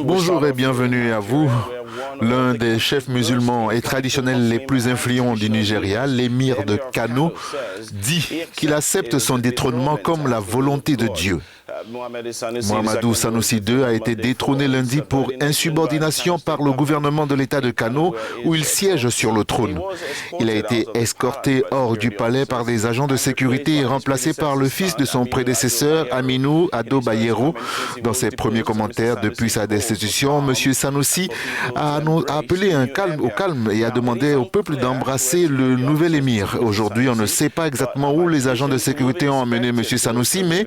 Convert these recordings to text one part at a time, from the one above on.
Bonjour et bienvenue à vous. L'un des chefs musulmans et traditionnels les plus influents du Nigeria, l'émir de Kano, dit qu'il accepte son détrônement comme la volonté de Dieu. Mohamedou Sanusi II a été détrôné lundi pour insubordination par le gouvernement de l'État de Kano, où il siège sur le trône. Il a été escorté hors du palais par des agents de sécurité et remplacé par le fils de son prédécesseur, Aminu Ado Bayero. Dans ses premiers commentaires depuis sa destitution, M. Sanusi a appelé au calme et a demandé au peuple d'embrasser le nouvel émir. Aujourd'hui, on ne sait pas exactement où les agents de sécurité ont emmené M. Sanusi, mais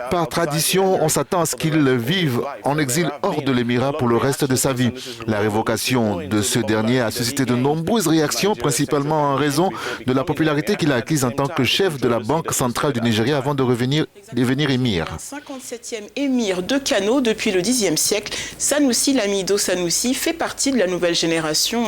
par tradition, on s'attend à ce qu'il vive en exil hors de l'émirat pour le reste de sa vie. La révocation de ce dernier a suscité de nombreuses réactions, principalement en raison de la popularité qu'il a acquise en tant que chef de la Banque centrale du Nigeria avant de devenir émir. 57e émir de Kano depuis le Xe siècle, Sanusi Lamido Sanusi fait partie de la nouvelle génération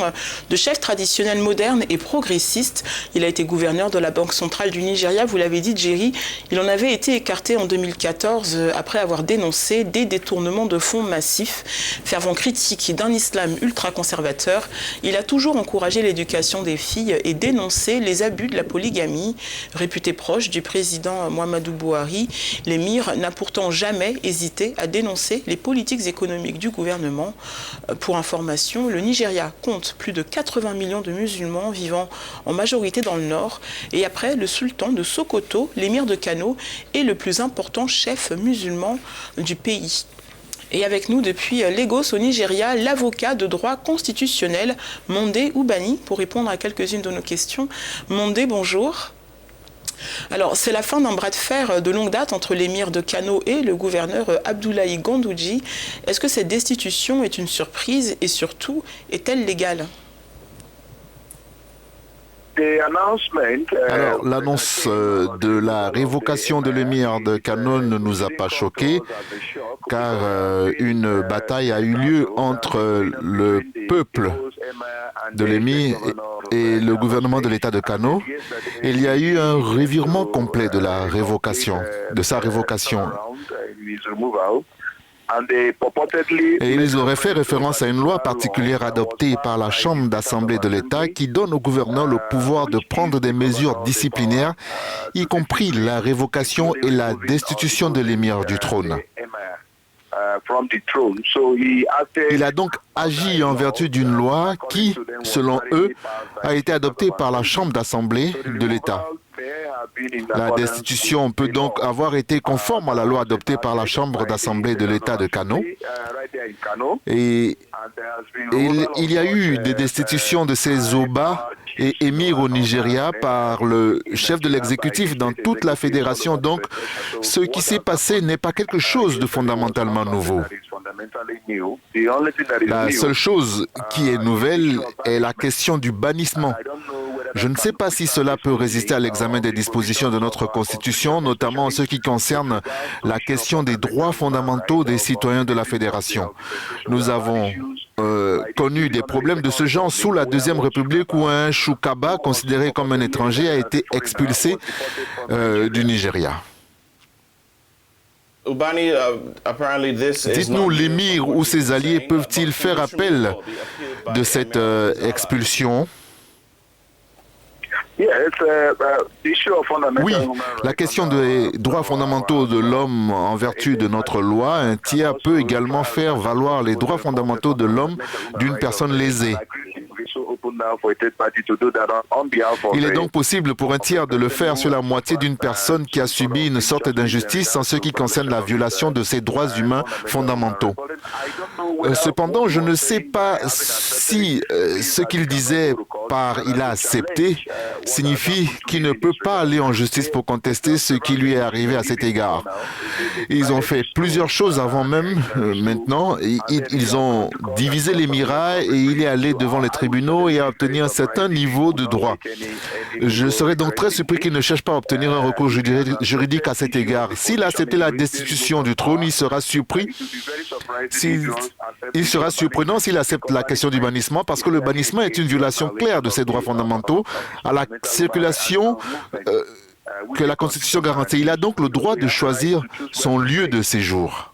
de chefs traditionnels modernes et progressistes. Il a été gouverneur de la Banque centrale du Nigeria, vous l'avez dit Jerry. Il en avait été écarté en 2014 après avoir dénoncé des détournements de fonds massifs. Fervent critique d'un islam ultra-conservateur, il a toujours encouragé l'éducation des filles et dénoncé les abus de la polygamie. Réputé proche du président Muhammadu Buhari, l'émir n'a pourtant jamais hésité à dénoncer les politiques économiques du gouvernement. Pour information, le Nigeria compte plus de 80 millions de musulmans vivant en majorité dans le nord. Et après le sultan de Sokoto, l'émir de Kano est le plus important chef musulman du pays. Et avec nous depuis Lagos au Nigeria, l'avocat de droit constitutionnel Monday Ubani pour répondre à quelques-unes de nos questions. Monday, bonjour. Alors, c'est la fin d'un bras de fer de longue date entre l'émir de Kano et le gouverneur Abdoulaye Gandouji. Est-ce que cette destitution est une surprise et surtout, est-elle légale ? Alors, l'annonce de la révocation de l'émir de Kano ne nous a pas choqués, car une bataille a eu lieu entre le peuple de l'émir et le gouvernement de l'État de Kano. Il y a eu un revirement complet de sa révocation. Et ils auraient fait référence à une loi particulière adoptée par la Chambre d'Assemblée de l'État qui donne au gouverneur le pouvoir de prendre des mesures disciplinaires, y compris la révocation et la destitution de l'émir du trône. Il a donc agi en vertu d'une loi qui, selon eux, a été adoptée par la Chambre d'Assemblée de l'État. La destitution peut donc avoir été conforme à la loi adoptée par la Chambre d'Assemblée de l'État de Kano. Et il y a eu des destitutions de ces Oba et émirs au Nigeria par le chef de l'exécutif dans toute la fédération. Donc, ce qui s'est passé n'est pas quelque chose de fondamentalement nouveau. La seule chose qui est nouvelle est la question du bannissement. Je ne sais pas si cela peut résister à l'examen des dispositions de notre Constitution, notamment en ce qui concerne la question des droits fondamentaux des citoyens de la Fédération. Nous avons connu des problèmes de ce genre sous la Deuxième République où un Shukaba, considéré comme un étranger, a été expulsé du Nigeria. Dites-nous, l'émir ou ses alliés peuvent-ils faire appel de cette expulsion ? Oui, la question des droits fondamentaux de l'homme en vertu de notre loi, un tiers peut également faire valoir les droits fondamentaux de l'homme d'une personne lésée. Il est donc possible pour un tiers de le faire sur la moitié d'une personne qui a subi une sorte d'injustice en ce qui concerne la violation de ses droits humains fondamentaux. Cependant, je ne sais pas si ce qu'il disait par « il a accepté » signifie qu'il ne peut pas aller en justice pour contester ce qui lui est arrivé à cet égard. Ils ont fait plusieurs choses avant même, maintenant. Ils ont divisé l'émirat et il est allé devant les tribunaux et a obtenu un certain niveau de droit. Je serais donc très surpris qu'il ne cherche pas à obtenir un recours juridique à cet égard. S'il a accepté la destitution du trône, il sera surpris. Il sera surprenant s'il accepte la question du bannissement parce que le bannissement est une violation claire de ses droits fondamentaux à la circulation que la Constitution garantit. Il a donc le droit de choisir son lieu de séjour.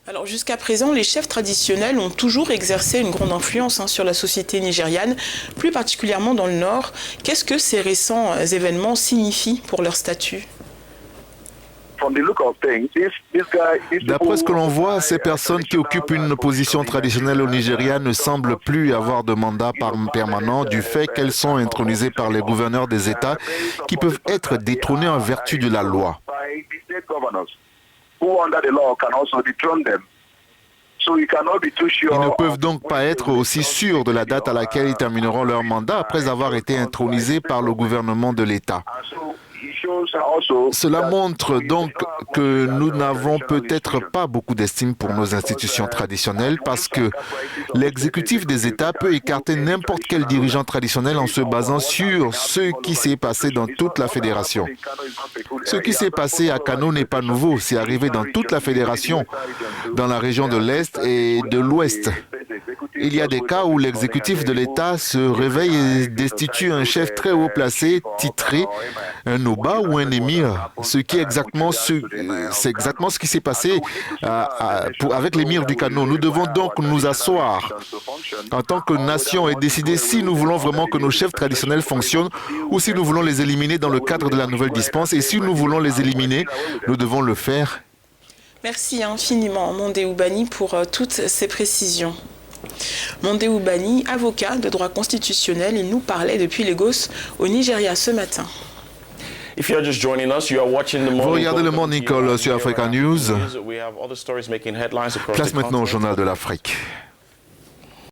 Alors jusqu'à présent, les chefs traditionnels ont toujours exercé une grande influence sur la société nigériane, plus particulièrement dans le Nord. Qu'est-ce que ces récents événements signifient pour leur statut ? D'après ce que l'on voit, ces personnes qui occupent une position traditionnelle au Nigeria ne semblent plus avoir de mandat permanent du fait qu'elles sont intronisées par les gouverneurs des États qui peuvent être détrônés en vertu de la loi. Ils ne peuvent donc pas être aussi sûrs de la date à laquelle ils termineront leur mandat après avoir été intronisés par le gouvernement de l'État. Cela montre donc que nous n'avons peut-être pas beaucoup d'estime pour nos institutions traditionnelles parce que l'exécutif des États peut écarter n'importe quel dirigeant traditionnel en se basant sur ce qui s'est passé dans toute la fédération. Ce qui s'est passé à Kano n'est pas nouveau, c'est arrivé dans toute la fédération, dans la région de l'Est et de l'Ouest. Il y a des cas où l'exécutif de l'État se réveille et destitue un chef très haut placé, titré, un Oba ou un émir, c'est exactement ce qui s'est passé avec l'émir du Kano. Nous devons donc nous asseoir en tant que nation et décider si nous voulons vraiment que nos chefs traditionnels fonctionnent ou si nous voulons les éliminer dans le cadre de la nouvelle dispense. Et si nous voulons les éliminer, nous devons le faire. Merci infiniment, Mondé Oubani, pour toutes ces précisions. Mondé Oubani, avocat de droit constitutionnel, il nous parlait depuis Lagos au Nigeria ce matin. Vous regardez le Morning Call sur Africa News. Place maintenant au Journal de l'Afrique.